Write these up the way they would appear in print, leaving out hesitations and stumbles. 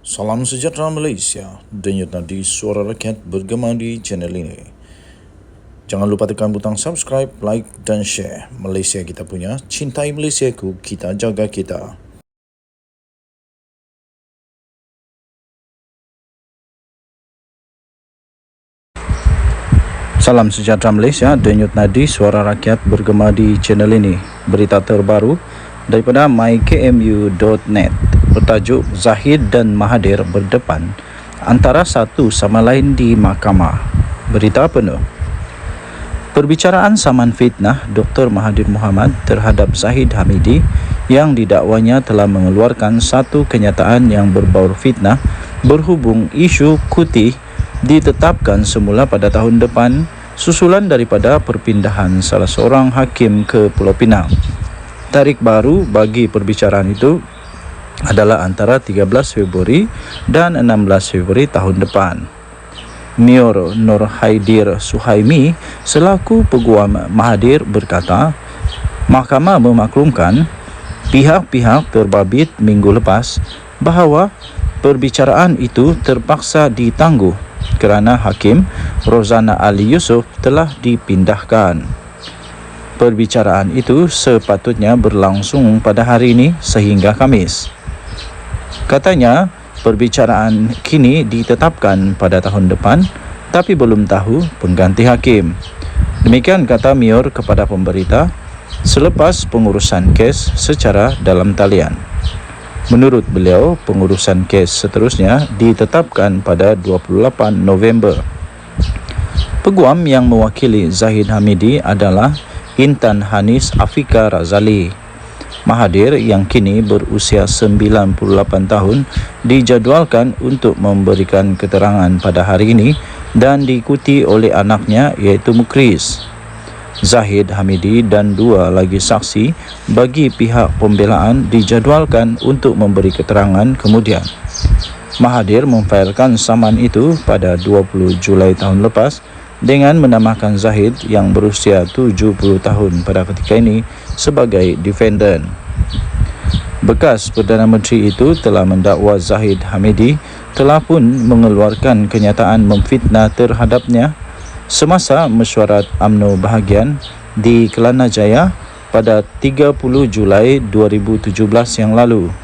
Salam sejahtera Malaysia, denyut nadi suara rakyat bergema di channel ini. Jangan lupa tekan butang subscribe, like dan share. Malaysia kita punya, cintai Malaysiaku, kita jaga kita. Salam sejahtera Malaysia, denyut nadi suara rakyat bergema di channel ini. Berita terbaru daripada mykmu.net bertajuk Zahid dan Mahathir berdepan antara satu sama lain di mahkamah. Berita penuh. Perbicaraan saman fitnah Dr. Mahathir Mohamad terhadap Zahid Hamidi yang didakwanya telah mengeluarkan satu kenyataan yang berbau fitnah berhubung isu cuti ditetapkan semula pada tahun depan susulan daripada perpindahan salah seorang hakim ke Pulau Pinang. Tarikh baru bagi perbicaraan itu adalah antara 13 Februari dan 16 Februari tahun depan. Mayor Nur Haidir Suhaimi selaku peguam Mahathir berkata, mahkamah memaklumkan pihak-pihak terbabit minggu lepas bahawa perbicaraan itu terpaksa ditangguh kerana Hakim Rozana Ali Yusof telah dipindahkan. Perbicaraan itu sepatutnya berlangsung pada hari ini sehingga Khamis. Katanya, perbicaraan kini ditetapkan pada tahun depan tapi belum tahu pengganti hakim. Demikian kata Mayor kepada pemberita selepas pengurusan kes secara dalam talian. Menurut beliau, pengurusan kes seterusnya ditetapkan pada 28 November. Peguam yang mewakili Zahid Hamidi adalah Intan Hanis Afika Razali. Mahathir yang kini berusia 98 tahun dijadualkan untuk memberikan keterangan pada hari ini dan diikuti oleh anaknya iaitu Mukris. Zahid Hamidi dan dua lagi saksi bagi pihak pembelaan dijadualkan untuk memberi keterangan kemudian. Mahathir memfailkan saman itu pada 20 Julai tahun lepas dengan menamakan Zahid yang berusia 70 tahun pada ketika ini sebagai defendant. Bekas Perdana Menteri itu telah mendakwa Zahid Hamidi telah pun mengeluarkan kenyataan memfitnah terhadapnya semasa mesyuarat UMNO bahagian di Kelana Jaya pada 30 Julai 2017 yang lalu.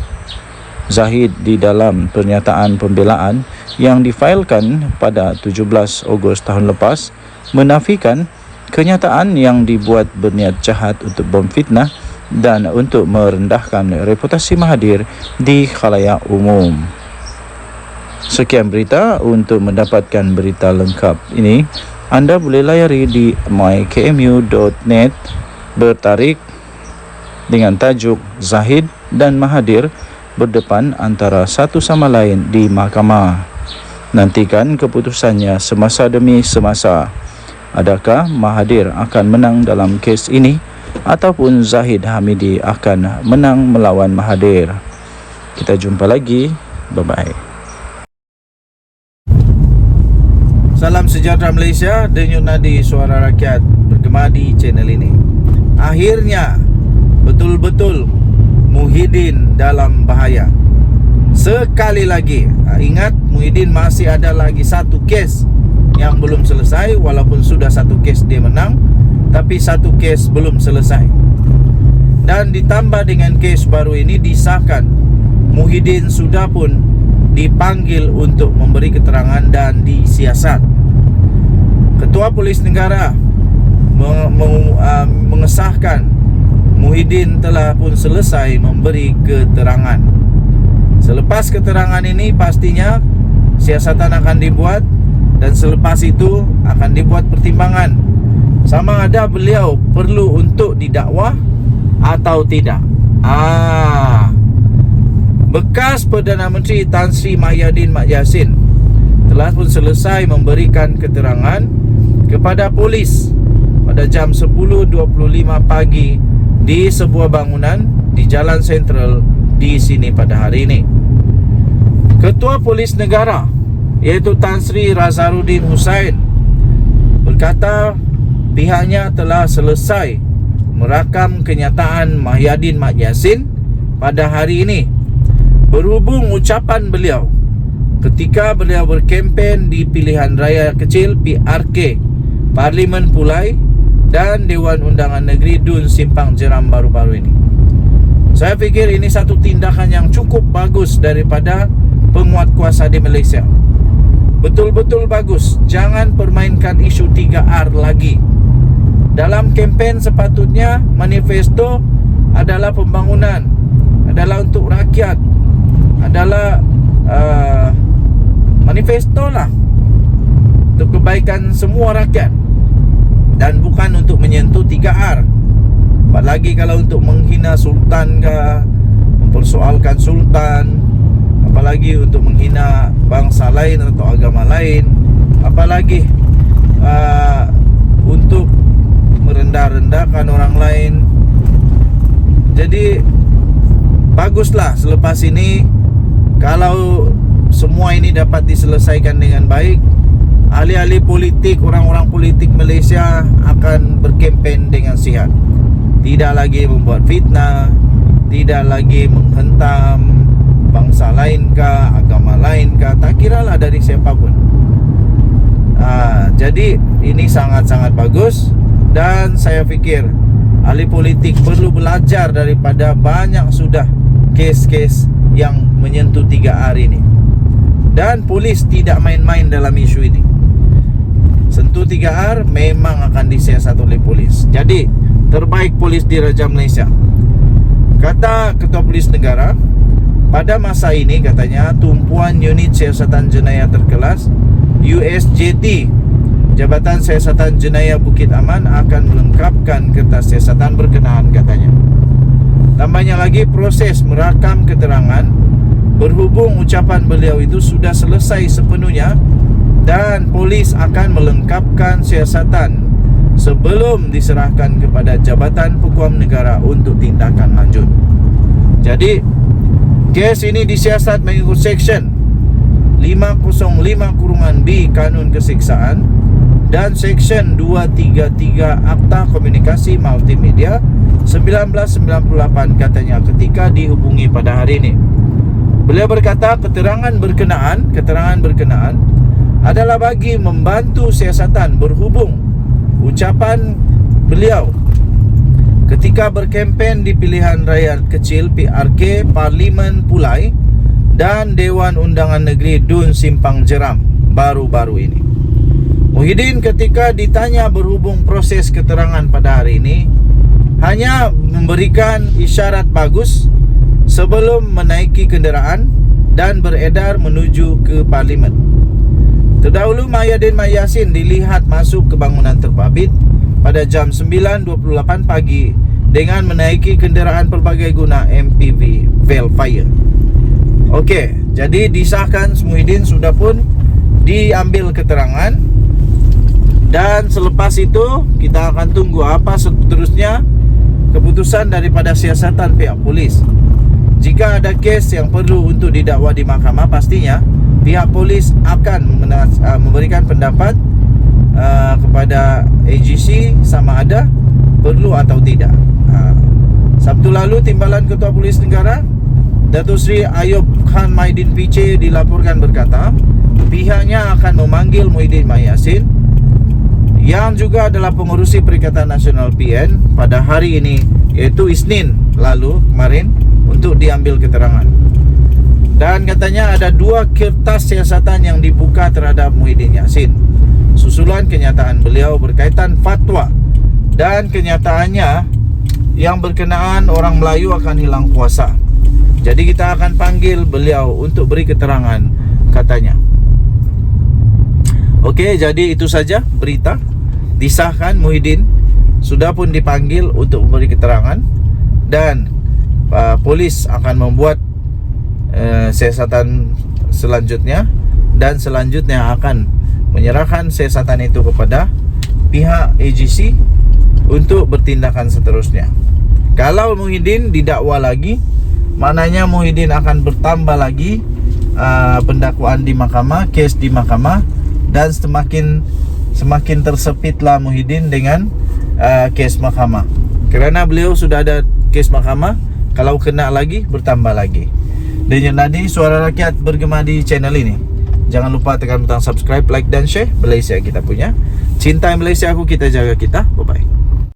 Zahid di dalam pernyataan pembelaan yang difailkan pada 17 Ogos tahun lepas menafikan kenyataan yang dibuat berniat jahat untuk memfitnah dan untuk merendahkan reputasi Mahathir di khalayak umum. Sekian berita. Untuk mendapatkan berita lengkap ini, anda boleh layari di mykmu.net bertarikh dengan tajuk Zahid dan Mahathir berdepan antara satu sama lain di mahkamah. Nantikan keputusannya semasa demi semasa. Adakah Mahathir akan menang dalam kes ini ataupun Zahid Hamidi akan menang melawan Mahathir? Kita jumpa lagi. Bye-bye. Salam sejahtera Malaysia, denyut nadi suara rakyat bergema di channel ini. Akhirnya betul-betul Muhyiddin dalam bahaya. Sekali lagi, ingat Muhyiddin masih ada lagi satu kes yang belum selesai. Walaupun sudah satu kes dia menang, tapi satu kes belum selesai. Dan ditambah dengan kes baru ini disahkan Muhyiddin sudah pun dipanggil untuk memberi keterangan dan disiasat. Ketua Polis Negara mengesahkan Muhyiddin telah pun selesai memberi keterangan. Selepas keterangan ini pastinya siasatan akan dibuat dan selepas itu akan dibuat pertimbangan sama ada beliau perlu untuk didakwa atau tidak. Bekas Perdana Menteri Tan Sri Mahyadin Mat Yassin telah pun selesai memberikan keterangan kepada polis pada jam 10.25 pagi di sebuah bangunan di Jalan Sentral di sini pada hari ini. Ketua Polis Negara iaitu Tan Sri Razaruddin Hussain berkata pihaknya telah selesai merakam kenyataan Mahyadin Mat Yassin pada hari ini. Berhubung ucapan beliau ketika beliau berkempen di pilihan raya kecil PRK Parlimen Pulai dan Dewan Undangan Negeri Dun Simpang Jeram baru-baru ini. Saya fikir ini satu tindakan yang cukup bagus daripada penguat kuasa di Malaysia. Betul-betul bagus. Jangan permainkan isu 3R lagi. Dalam kempen sepatutnya manifesto adalah pembangunan, adalah untuk rakyat, adalah manifesto lah untuk kebaikan semua rakyat, dan bukan untuk menyentuh 3R. Apalagi kalau untuk menghina sultan ke, mempersoalkan sultan, apalagi untuk menghina bangsa lain atau agama lain, apalagi untuk merendah-rendahkan orang lain. Jadi baguslah selepas ini kalau semua ini dapat diselesaikan dengan baik. Ahli-ahli politik, orang-orang politik Malaysia akan berkempen dengan sihat. Tidak lagi membuat fitnah, tidak lagi menghentam bangsa lain kah, agama lain kah, tak kiralah dari siapapun. Jadi ini sangat-sangat bagus. Dan saya fikir ahli politik perlu belajar daripada banyak sudah kes-kes yang menyentuh 3R ini. Dan polis tidak main-main dalam isu ini. Sentuh 3R memang akan disiasat oleh polis. Jadi terbaik polis di Raja Malaysia. Kata Ketua Polis Negara, pada masa ini katanya tumpuan unit siasatan jenayah terkelas USJT, Jabatan Siasatan Jenayah Bukit Aman, akan melengkapkan kertas siasatan berkenaan katanya. Tambahnya lagi, proses merakam keterangan berhubung ucapan beliau itu sudah selesai sepenuhnya, dan polis akan melengkapkan siasatan sebelum diserahkan kepada Jabatan Peguam Negara untuk tindakan lanjut. Jadi kes ini disiasat mengikut Seksyen 505(b) Kanun Kesiksaan dan Seksyen 233 Akta Komunikasi Multimedia 1998 katanya ketika dihubungi pada hari ini. Beliau berkata keterangan berkenaan adalah bagi membantu siasatan berhubung ucapan beliau ketika berkempen di pilihan raya kecil PRK Parlimen Pulai dan Dewan Undangan Negeri Dun Simpang Jeram baru-baru ini. Muhyiddin ketika ditanya berhubung proses keterangan pada hari ini hanya memberikan isyarat bagus sebelum menaiki kenderaan dan beredar menuju ke Parlimen. Terdahulu Mahyadin Yassin dilihat masuk ke bangunan terpabit pada jam 9.28 pagi dengan menaiki kenderaan pelbagai guna MPV Velfire. Okey, jadi disahkan Muhyiddin sudah pun diambil keterangan. Dan selepas itu kita akan tunggu apa seterusnya keputusan daripada siasatan pihak polis. Jika ada kes yang perlu untuk didakwa di mahkamah, pastinya pihak polis akan memberikan pendapat kepada AGC sama ada perlu atau tidak. Sabtu lalu Timbalan Ketua Polis Negara Datuk Seri Ayub Khan Maidin PC dilaporkan berkata pihaknya akan memanggil Muhyiddin Yassin yang juga adalah pengurusi Perikatan Nasional PN pada hari ini, iaitu Isnin lalu kemarin, untuk diambil keterangan. Dan katanya ada 2 kertas siasatan yang dibuka terhadap Muhyiddin Yassin susulan kenyataan beliau berkaitan fatwa dan kenyataannya yang berkenaan orang Melayu akan hilang kuasa. Jadi kita akan panggil beliau untuk beri keterangan katanya. Okey, jadi itu saja berita. Disahkan Muhyiddin sudah pun dipanggil untuk memberi keterangan dan polis akan membuat siasatan selanjutnya, dan selanjutnya akan menyerahkan siasatan itu kepada pihak AGC untuk bertindakan seterusnya. Kalau Muhyiddin didakwa lagi, maknanya Muhyiddin akan bertambah lagi pendakwaan di mahkamah, kes di mahkamah, dan semakin tersepitlah Muhyiddin dengan kes mahkamah. Kerana beliau sudah ada kes mahkamah, kalau kena lagi bertambah lagi. Denyut Nadi, suara rakyat bergema di channel ini. Jangan lupa tekan butang subscribe, like dan share. Malaysia kita punya. Cintai Malaysia aku, kita jaga kita. Bye-bye.